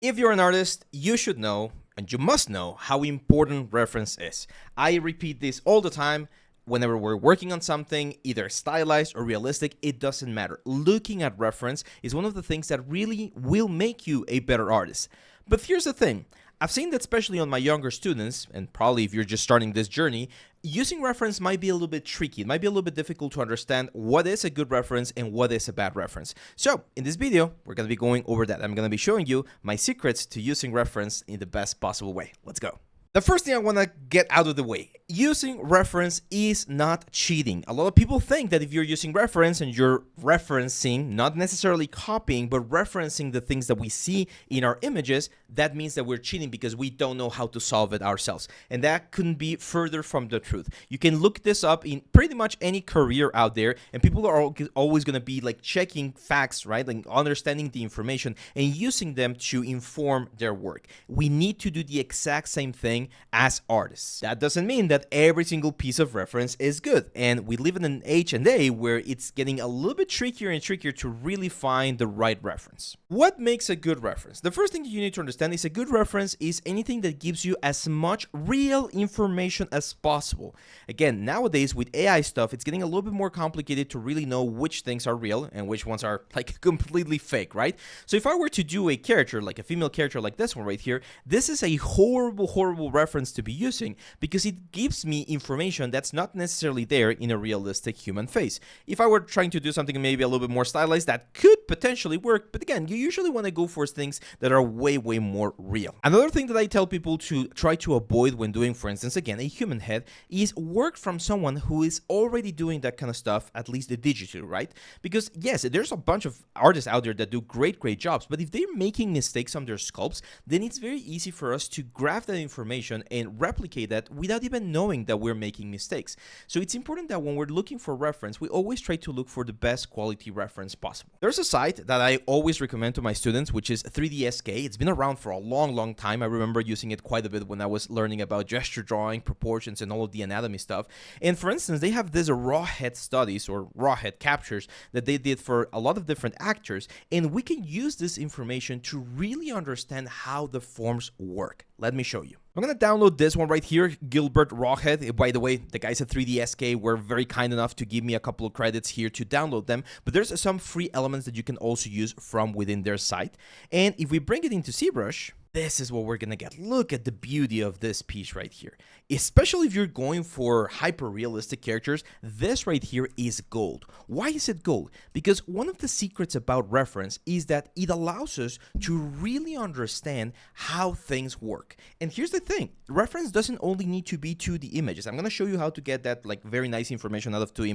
If you're an artist, you should know, and you must know, how important reference is. I repeat this all the time. Whenever we're working on something, either stylized or realistic, it doesn't matter. Looking at reference is one of the things that really will make you a better artist. But here's the thing. I've seen that especially on my younger students, and probably if you're just starting this journey, using reference might be a little bit tricky. It might be a little bit difficult to understand what is a good reference and what is a bad reference. So in this video, we're going to be going over that. I'm going to be showing you my secrets to using reference in the best possible way. Let's go. The first thing I want to get out of the way, using reference is not cheating. A lot of people think that if you're using reference and you're referencing, not necessarily copying, but referencing the things that we see in our images, that means that we're cheating because we don't know how to solve it ourselves. And that couldn't be further from the truth. You can look this up in pretty much any career out there, and people are always going to be like checking facts, right? Like understanding the information and using them to inform their work. We need to do the exact same thing as artists. That doesn't mean that every single piece of reference is good, and we live in an age and day where it's getting a little bit trickier and trickier to really find the right reference. What makes a good reference? The first thing you need to understand is a good reference is anything that gives you as much real information as possible. Again, nowadays with AI stuff, it's getting a little bit more complicated to really know which things are real and which ones are like completely fake, right? So if I were to do a character, like a female character like this one right here, this is a horrible reference to be using because it gives me information that's not necessarily there in a realistic human face. If I were trying to do something maybe a little bit more stylized, that could potentially work, but again, you usually want to go for things that are way more real. Another thing that I tell people to try to avoid when doing, for instance, again, a human head, is work from someone who is already doing that kind of stuff, at least the digital, right? Because yes, there's a bunch of artists out there that do great jobs, but if they're making mistakes on their sculpts, then it's very easy for us to grab that information and replicate that without even knowing that we're making mistakes. So it's important that when we're looking for reference, we always try to look for the best quality reference possible. There's a site that I always recommend to my students, which is 3DSK. It's been around for a long time. I remember using it quite a bit when I was learning about gesture drawing, proportions, and all of the anatomy stuff. And for instance, they have this raw head studies or raw head captures that they did for a lot of different actors, and we can use this information to really understand how the forms work. Let me show you. I'm going to download this one right here, Gilbert Rawhead. By the way, the guys at 3DSK were very kind enough to give me a couple of credits here to download them, but there's some free elements that you can also use from within their site. And if we bring it into ZBrush, this is what we're gonna get. Look at the beauty of this piece right here. Especially if you're going for hyper-realistic characters, this right here is gold. Why is it gold? Because one of the secrets about reference is that it allows us to really understand how things work. And here's the thing, reference doesn't only need to be to the images. I'm gonna show you how to get that like very nice information out of the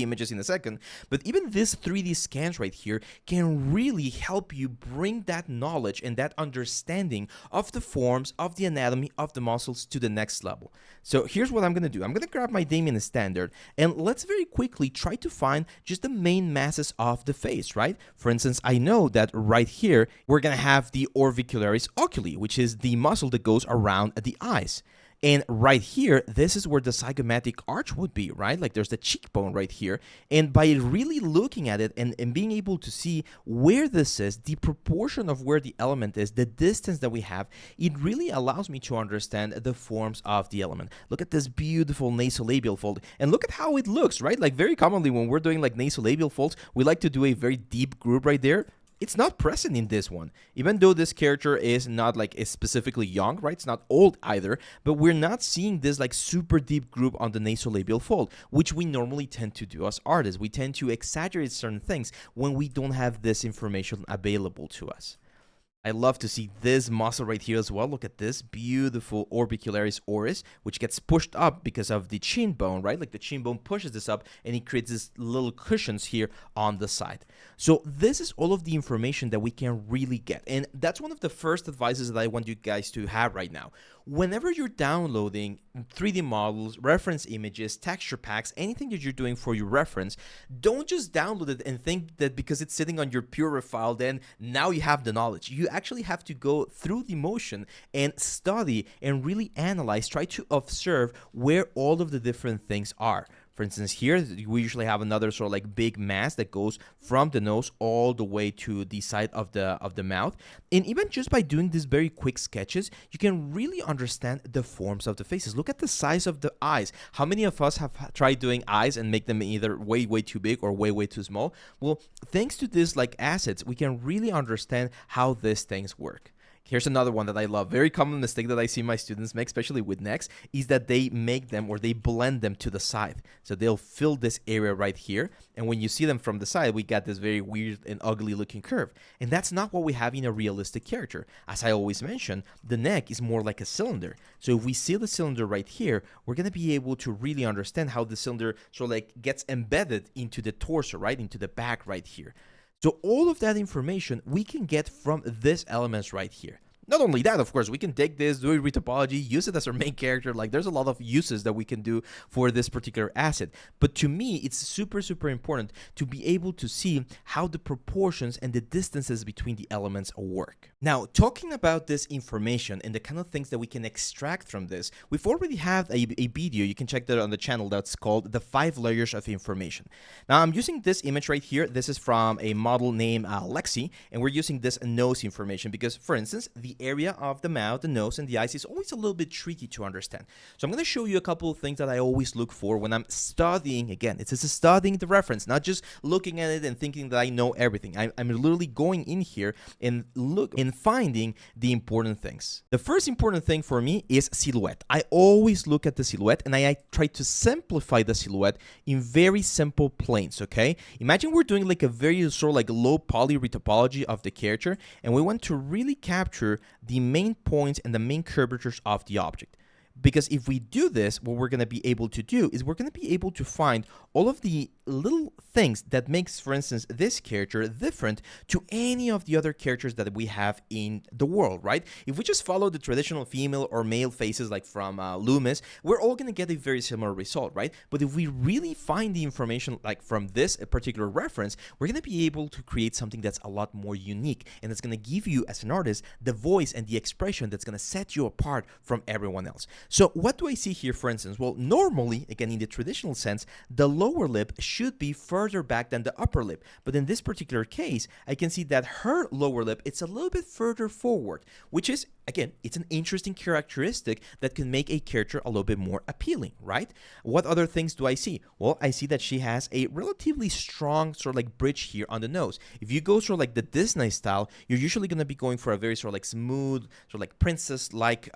images in a second, but even this 3D scans right here can really help you bring that knowledge and that understanding of the forms, of the anatomy, of the muscles to the next level. So here's what I'm going to do. I'm going to grab my Damien standard and let's very quickly try to find just the main masses of the face, right? For instance, I know that right here, we're going to have the orbicularis oculi, which is the muscle that goes around the eyes. And right here, this is where the zygomatic arch would be, right? Like there's the cheekbone right here. And by really looking at it and being able to see where this is, the proportion of where the element is, the distance that we have, it really allows me to understand the forms of the element. Look at this beautiful nasolabial fold. And look at how it looks, right? Like very commonly when we're doing like nasolabial folds, we like to do a very deep groove right there. It's not present in this one, even though this character is not like is specifically young, right? It's not old either, but we're not seeing this like super deep groove on the nasolabial fold, which we normally tend to do as artists. We tend to exaggerate certain things when we don't have this information available to us. I love to see this muscle right here as well. Look at this beautiful orbicularis oris, which gets pushed up because of the chin bone, right? Like the chin bone pushes this up and it creates these little cushions here on the side. So this is all of the information that we can really get. And that's one of the first advices that I want you guys to have right now. Whenever you're downloading 3D models, reference images, texture packs, anything that you're doing for your reference, don't just download it and think that because it's sitting on your Pure file, then now you have the knowledge. You actually have to go through the motion and study and really analyze, try to observe where all of the different things are. For instance, here we usually have another sort of like big mass that goes from the nose all the way to the side of the mouth. And even just by doing these very quick sketches, you can really understand the forms of the faces. Look at the size of the eyes. How many of us have tried doing eyes and make them either way too big or way too small? Well, thanks to this like assets, we can really understand how these things work. Here's another one that I love. Very common mistake that I see my students make, especially with necks, is that they make them or they blend them to the side. So they'll fill this area right here. And when you see them from the side, we got this very weird and ugly looking curve. And that's not what we have in a realistic character. As I always mention, the neck is more like a cylinder. So if we see the cylinder right here, we're going to be able to really understand how the cylinder sort of like gets embedded into the torso, right? Into the back right here. So all of that information we can get from these elements right here. Not only that, of course, we can take this, do a retopology, use it as our main character. Like, there's a lot of uses that we can do for this particular asset. But to me, it's super, super important to be able to see how the proportions and the distances between the elements work. Now, talking about this information and the kind of things that we can extract from this, we've already had a video. You can check that on the channel that's called The 5 Layers of Information. Now, I'm using this image right here. This is from a model named Lexi, and we're using this nose information because, for instance, the area of the mouth, the nose, and the eyes is always a little bit tricky to understand. So I'm going to show you a couple of things that I always look for when I'm studying. Again, it's just studying the reference, not just looking at it and thinking that I know everything. I'm literally going in here and finding the important things. The first important thing for me is silhouette. I always look at the silhouette and I try to simplify the silhouette in very simple planes, okay? Imagine we're doing like a very sort of like low poly retopology of the character, and we want to really capture the main points and the main curvatures of the object. Because if we do this, what we're going to be able to do is we're going to be able to find all of the little things that makes, for instance, this character different to any of the other characters that we have in the world, right? If we just follow the traditional female or male faces like from Loomis, we're all going to get a very similar result, right? But if we really find the information like from this particular reference, we're going to be able to create something that's a lot more unique, and it's going to give you, as an artist, the voice and the expression that's going to set you apart from everyone else. So what do I see here, for instance? Well, normally, again, in the traditional sense, the lower lip should be further back than the upper lip. But in this particular case, I can see that her lower lip, it's a little bit further forward, which is, again, it's an interesting characteristic that can make a character a little bit more appealing, right? What other things do I see? Well, I see that she has a relatively strong sort of like bridge here on the nose. If you go sort of like the Disney style, you're usually going to be going for a very sort of like smooth, sort of like princess-like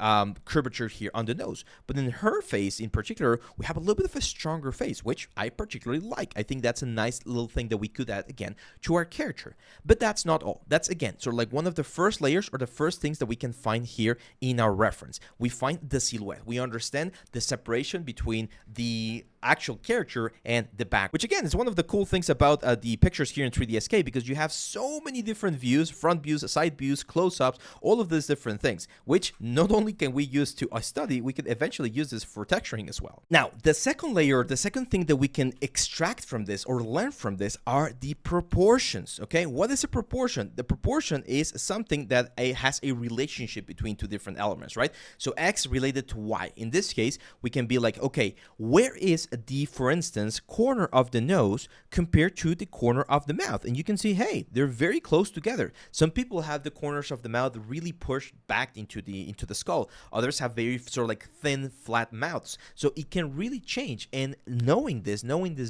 curvature here on the nose. But in her face in particular, we have a little bit of a stronger face, which I particularly like. I think that's a nice little thing that we could add, again, to our character. But that's not all. That's, again, sort of like one of the first layers or the first things that we can find here in our reference. We find the silhouette. We understand the separation between the actual character and the back, which again is one of the cool things about the pictures here in 3ds Cape, because you have so many different views, front views, side views, close-ups, all of these different things, which not only can we use to study, we could eventually use this for texturing as well. Now, the second layer, the second thing that we can extract from this or learn from this are the proportions, okay? What is a proportion? The proportion is something that has a relationship between two different elements, right? So X related to Y. In this case, we can be like, okay, where is the, for instance, corner of the nose compared to the corner of the mouth? And you can see, hey, they're very close together. Some people have the corners of the mouth really pushed back into the skull. Others have very sort of like thin, flat mouths. So it can really change. And knowing this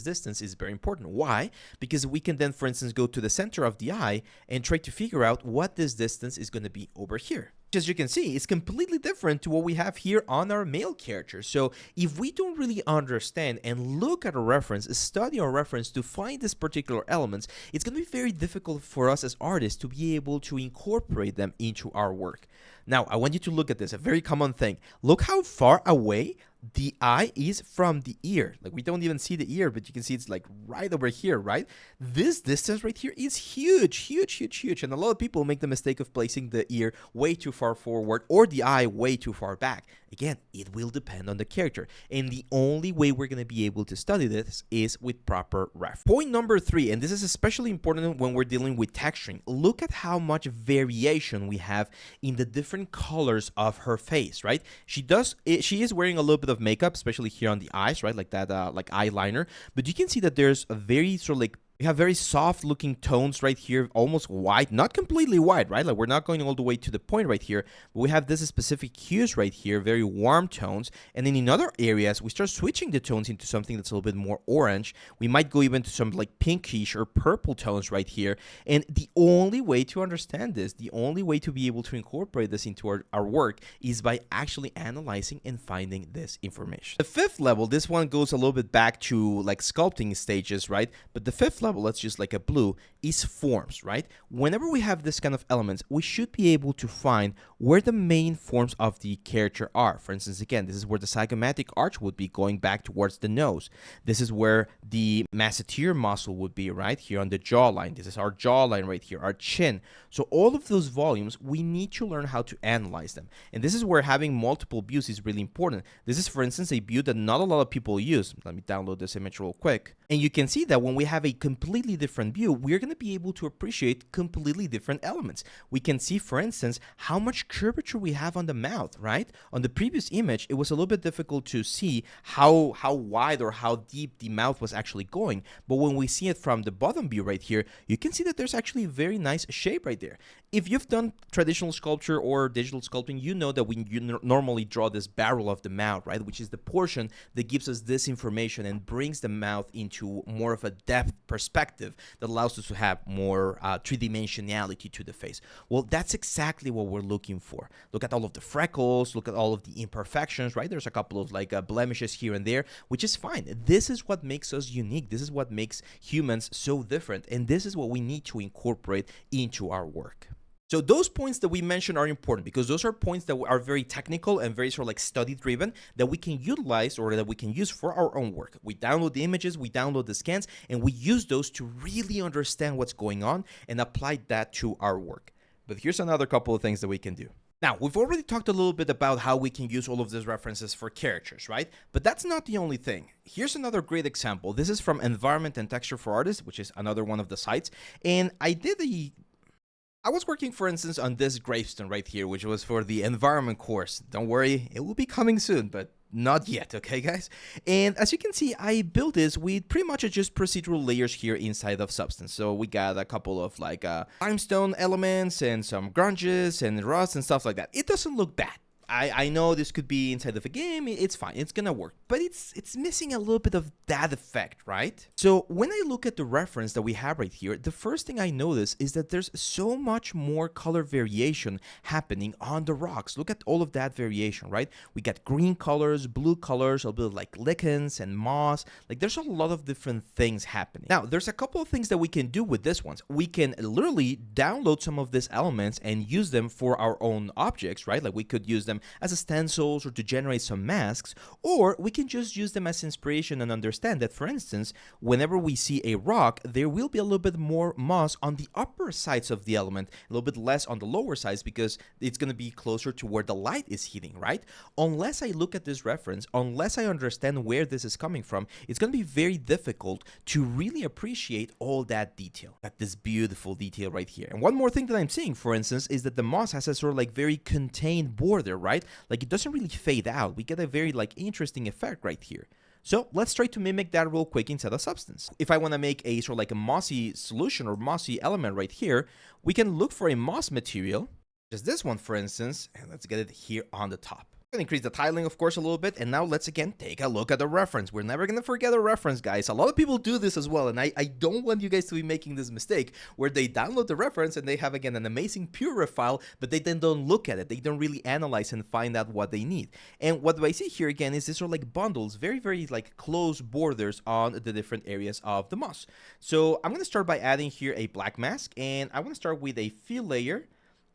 distance is very important. Why? Because we can then, for instance, go to the center of the eye and try to figure out what this distance is going to be over here. As you can see, it's completely different to what we have here on our male character. So if we don't really understand and look at a reference, study our reference to find these particular elements, it's going to be very difficult for us as artists to be able to incorporate them into our work. Now, I want you to look at this, a very common thing. Look how far away the eye is from the ear. Like, we don't even see the ear, but you can see it's like right over here, right? This distance right here is huge, huge, huge, huge. And a lot of people make the mistake of placing the ear way too far forward or the eye way too far back. Again, it will depend on the character. And the only way we're going to be able to study this is with proper ref. Point number 3, and this is especially important when we're dealing with texturing. Look at how much variation we have in the different colors of her face, right? She is wearing a little bit of makeup, especially here on the eyes, right? Like that, like eyeliner. But you can see that there's a very sort of like, we have very soft looking tones right here, almost white, not completely white, right? Like we're not going all the way to the point right here, but we have this specific hues right here, very warm tones. And then in other areas, we start switching the tones into something that's a little bit more orange. We might go even to some like pinkish or purple tones right here. And the only way to understand this, the only way to be able to incorporate this into our work is by actually analyzing and finding this information. The fifth level, this one goes a little bit back to like sculpting stages, right? But the fifth level, let's just like a blue, is forms, right? Whenever we have this kind of elements, we should be able to find where the main forms of the character are. For instance, again, this is where the zygomatic arch would be going back towards the nose. This is where the masseter muscle would be, right? Here on the jawline. This is our jawline right here, our chin. So all of those volumes, we need to learn how to analyze them. And this is where having multiple views is really important. This is, for instance, a view that not a lot of people use. Let me download this image real quick. And you can see that when we have a completely different view, we're going to be able to appreciate completely different elements. We can see, for instance, how much curvature we have on the mouth, right? On the previous image, it was a little bit difficult to see how wide or how deep the mouth was actually going. But when we see it from the bottom view right here, you can see that there's actually a very nice shape right there. If you've done traditional sculpture or digital sculpting, you know that when you normally draw this barrel of the mouth, right, which is the portion that gives us this information and brings the mouth into more of a depth perspective that allows us to have more three-dimensionality to the face. Well, that's exactly what we're looking for. Look at all of the freckles, look at all of the imperfections, right? There's a couple of like blemishes here and there, which is fine. This is what makes us unique. This is what makes humans so different. And this is what we need to incorporate into our work. So those points that we mentioned are important because those are points that are very technical and very sort of like study driven that we can utilize or that we can use for our own work. We download the images, we download the scans, and we use those to really understand what's going on and apply that to our work. But here's another couple of things that we can do. Now, we've already talked a little bit about how we can use all of these references for characters, right? But that's not the only thing. Here's another great example. This is from Environment and Texture for Artists, which is another one of the sites. And I was working, for instance, on this gravestone right here, which was for the environment course. Don't worry, it will be coming soon, but not yet, okay, guys? And as you can see, I built this with pretty much just procedural layers here inside of Substance. So we got a couple of like limestone elements and some grunges and rust and stuff like that. It doesn't look bad. I know this could be inside of a game, it's fine, it's gonna work, but it's missing a little bit of that effect, right? So when I look at the reference that we have right here, the first thing I notice is that there's so much more color variation happening on the rocks. Look at all of that variation, right? We got green colors, blue colors, a little bit like lichens and moss. Like there's a lot of different things happening. Now, there's a couple of things that we can do with this ones. We can literally download some of these elements and use them for our own objects, right? Like we could use them as stencils or to generate some masks, or we can just use them as inspiration and understand that, for instance, whenever we see a rock, there will be a little bit more moss on the upper sides of the element, a little bit less on the lower sides because it's going to be closer to where the light is hitting, right? Unless I look at this reference, unless I understand where this is coming from, it's going to be very difficult to really appreciate all that detail. Got this beautiful detail right here. And one more thing that I'm seeing, for instance, is that the moss has a sort of like very contained border, right? Like it doesn't really fade out. We get a very like interesting effect right here. So let's try to mimic that real quick inside of Substance. If I want to make a sort of like a mossy solution or mossy element right here, we can look for a moss material, just this one for instance, and let's get it here on the top. I'm gonna increase the tiling, of course, a little bit, and now let's again take a look at the reference. We're never gonna forget a reference, guys. A lot of people do this as well, and I don't want you guys to be making this mistake where they download the reference and they have again an amazing pure file, but they then don't look at it. They don't really analyze and find out what they need. And what do I see here again is these are like bundles, very, very like close borders on the different areas of the moss. So I'm gonna start by adding here a black mask, and I want to start with a fill layer.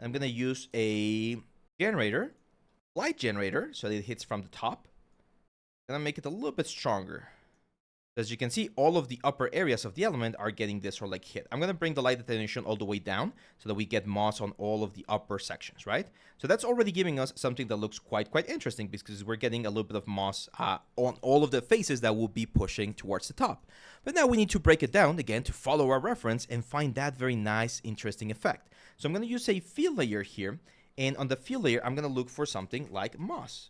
I'm gonna use a generator. Light generator, so it hits from the top. Gonna make it a little bit stronger. As you can see, all of the upper areas of the element are getting this sort of like hit. I'm gonna bring the light attenuation all the way down so that we get moss on all of the upper sections, right? So that's already giving us something that looks quite interesting because we're getting a little bit of moss on all of the faces that will be pushing towards the top. But now we need to break it down again to follow our reference and find that very nice, interesting effect. So I'm gonna use a fill layer here. And on the fill layer, I'm going to look for something like moss.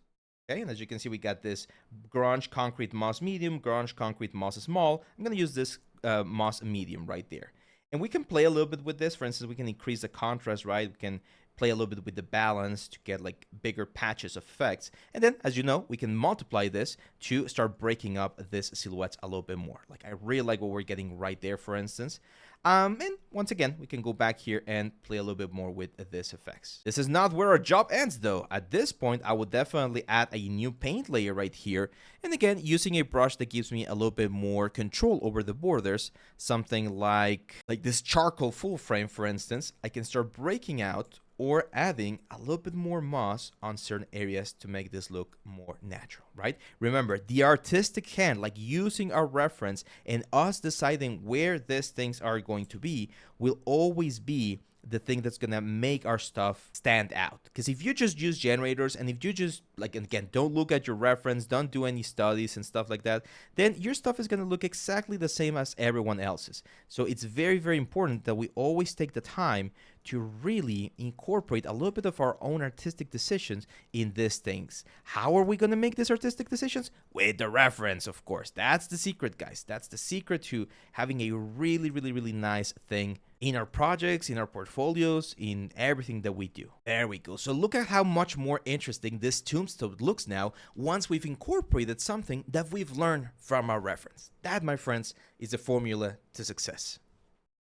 Okay, and as you can see, we got this grunge concrete moss medium, grunge concrete moss small. I'm going to use this moss medium right there. And we can play a little bit with this. For instance, we can increase the contrast, right? We can play a little bit with the balance to get like bigger patches of effects. And then, as you know, we can multiply this to start breaking up this silhouettes a little bit more. Like I really like what we're getting right there, for instance. And once again, we can go back here and play a little bit more with this effects. This is not where our job ends though. At this point, I would definitely add a new paint layer right here. And again, using a brush that gives me a little bit more control over the borders, something like this charcoal full frame, for instance, I can start breaking out or adding a little bit more moss on certain areas to make this look more natural, right? Remember, the artistic hand, like using our reference and us deciding where these things are going to be, will always be the thing that's gonna make our stuff stand out. Because if you just use generators and if you just, like, again, don't look at your reference, don't do any studies and stuff like that, then your stuff is gonna look exactly the same as everyone else's. So it's very, very important that we always take the time to really incorporate a little bit of our own artistic decisions in these things. How are we going to make these artistic decisions? With the reference, of course. That's the secret, guys. That's the secret to having a really, really, really nice thing in our projects, in our portfolios, in everything that we do. There we go. So look at how much more interesting this tombstone looks now once we've incorporated something that we've learned from our reference. That, my friends, is the formula to success.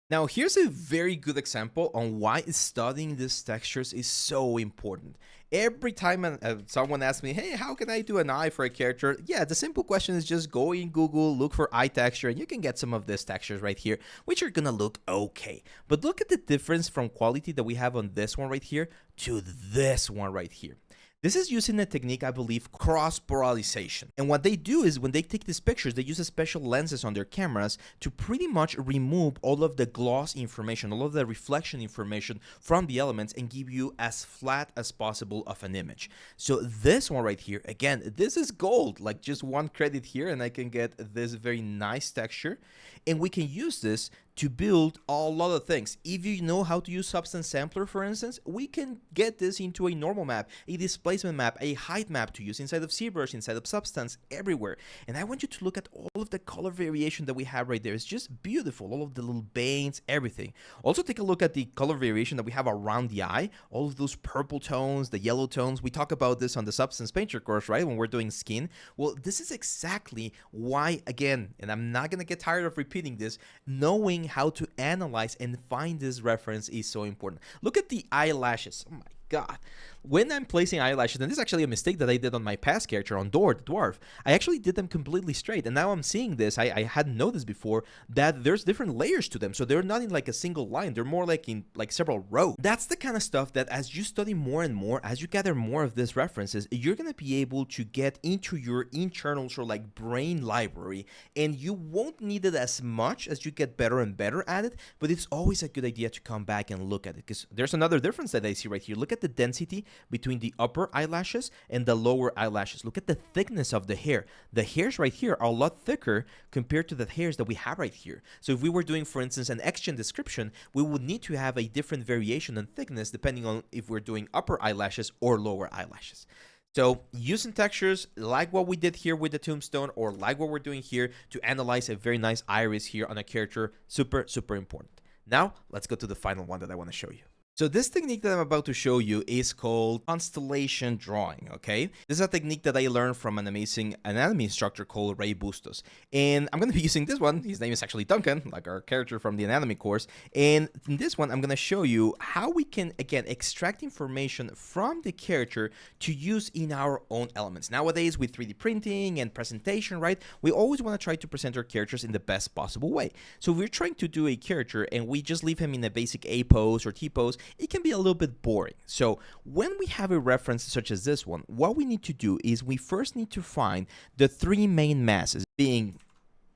Now, here's a very good example on why studying these textures is so important. Every time someone asks me, hey, how can I do an eye for a character? Yeah, the simple question is just go in Google, look for eye texture, and you can get some of these textures right here, which are gonna look okay. But look at the difference from quality that we have on this one right here to this one right here. This is using a technique, I believe, cross-polarization. And what they do is when they take these pictures, they use special lenses on their cameras to pretty much remove all of the gloss information, all of the reflection information from the elements and give you as flat as possible of an image. So this one right here, again, this is gold, like just one credit here and I can get this very nice texture. And we can use this to build a lot of things. If you know how to use Substance Sampler, for instance, we can get this into a normal map, a displacement map, a height map to use inside of ZBrush, inside of Substance, everywhere. And I want you to look at all of the color variation that we have right there. It's just beautiful, all of the little veins, everything. Also take a look at the color variation that we have around the eye, all of those purple tones, the yellow tones. We talk about this on the Substance Painter course, right, when we're doing skin. Well, this is exactly why, again, and I'm not gonna get tired of repeating this, knowing how to analyze and find this reference is so important. Look at the eyelashes. Oh my God. When I'm placing eyelashes, and this is actually a mistake that I did on my past character, on Dor, the dwarf, I actually did them completely straight. And now I'm seeing this, I hadn't noticed before, that there's different layers to them. So they're not in like a single line, they're more like in like several rows. That's the kind of stuff that as you study more and more, as you gather more of these references, you're gonna be able to get into your internal sort of like brain library, and you won't need it as much as you get better and better at it, but it's always a good idea to come back and look at it, because there's another difference that I see right here. Look at the density between the upper eyelashes and the lower eyelashes. Look at the thickness of the hair. The hairs right here are a lot thicker compared to the hairs that we have right here. So if we were doing, for instance, an X-Gen description, we would need to have a different variation in thickness depending on if we're doing upper eyelashes or lower eyelashes. So using textures like what we did here with the tombstone, or like what we're doing here to analyze a very nice iris here on a character, super, super important. Now, let's go to the final one that I want to show you. So this technique that I'm about to show you is called Constellation drawing, okay? This is a technique that I learned from an amazing anatomy instructor called Ray Bustos. And I'm going to be using this one. His name is actually Duncan, like our character from the anatomy course. And in this one, I'm going to show you how we can, again, extract information from the character to use in our own elements. Nowadays, with 3D printing and presentation, right, we always want to try to present our characters in the best possible way. So if we're trying to do a character and we just leave him in a basic A pose or T pose, it can be a little bit boring. So when we have a reference such as this one, what we need to do is we first need to find the three main masses, being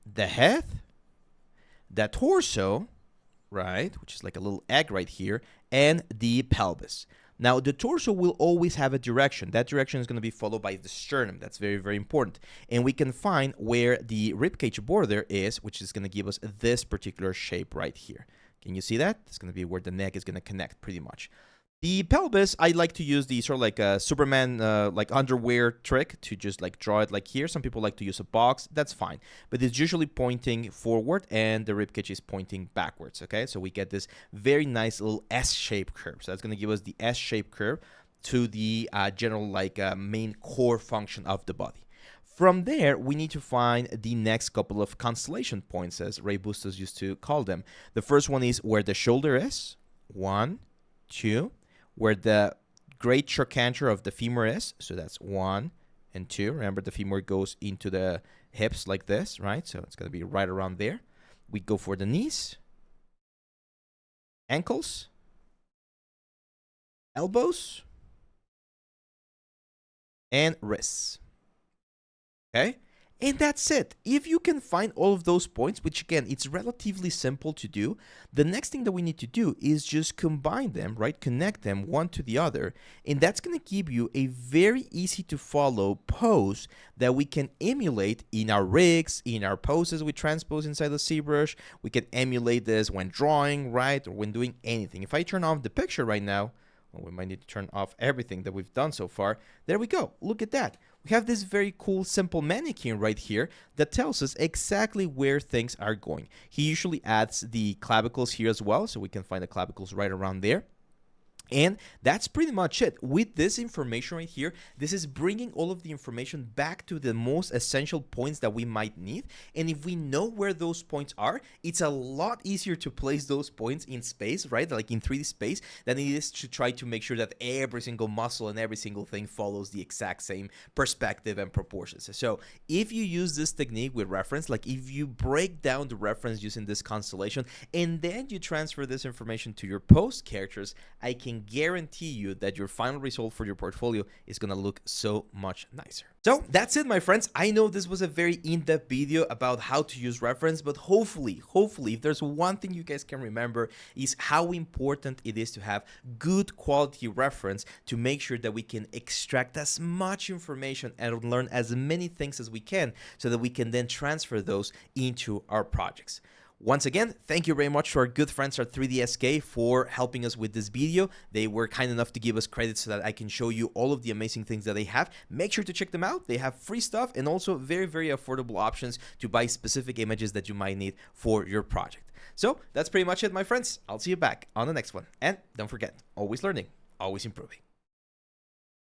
the head, the torso, right, which is like a little egg right here, and the pelvis. Now, the torso will always have a direction. That direction is going to be followed by the sternum. That's very, very important. And we can find where the ribcage border is, which is going to give us this particular shape right here. Can you see that? It's going to be where the neck is going to connect pretty much. The pelvis, I like to use the sort of like a Superman like underwear trick to just like draw it like here. Some people like to use a box. That's fine. But it's usually pointing forward and the ribcage is pointing backwards, okay? So we get this very nice little S-shaped curve. So that's going to give us the S-shaped curve to the general like main core function of the body. From there, we need to find the next couple of constellation points, as Ray Bustos used to call them. The first one is where the shoulder is. 1, 2. Where the great trochanter of the femur is. So that's 1 and 2. Remember, the femur goes into the hips like this, right? So it's going to be right around there. We go for the knees, ankles, elbows, and wrists. Okay? And that's it. If you can find all of those points, which again, it's relatively simple to do, the next thing that we need to do is just combine them, right? Connect them one to the other. And that's going to give you a very easy to follow pose that we can emulate in our rigs, in our poses we transpose inside the ZBrush. We can emulate this when drawing, right? Or when doing anything. If I turn off the picture right now, well, we might need to turn off everything that we've done so far. There we go. Look at that. We have this very cool, simple mannequin right here that tells us exactly where things are going. He usually adds the clavicles here as well, so we can find the clavicles right around there. And that's pretty much it. With this information right here, this is bringing all of the information back to the most essential points that we might need. And if we know where those points are, it's a lot easier to place those points in space, right? Like in 3D space, than it is to try to make sure that every single muscle and every single thing follows the exact same perspective and proportions. So if you use this technique with reference, like if you break down the reference using this constellation, and then you transfer this information to your post characters, I can guarantee you that your final result for your portfolio is going to look so much nicer. So that's it, my friends. I know this was a very in-depth video about how to use reference, but hopefully, if there's one thing you guys can remember is how important it is to have good quality reference to make sure that we can extract as much information and learn as many things as we can so that we can then transfer those into our projects. Once again, thank you very much to our good friends at 3DSK for helping us with this video. They were kind enough to give us credit so that I can show you all of the amazing things that they have. Make sure to check them out. They have free stuff and also very, very affordable options to buy specific images that you might need for your project. So that's pretty much it, my friends. I'll see you back on the next one. And don't forget, always learning, always improving.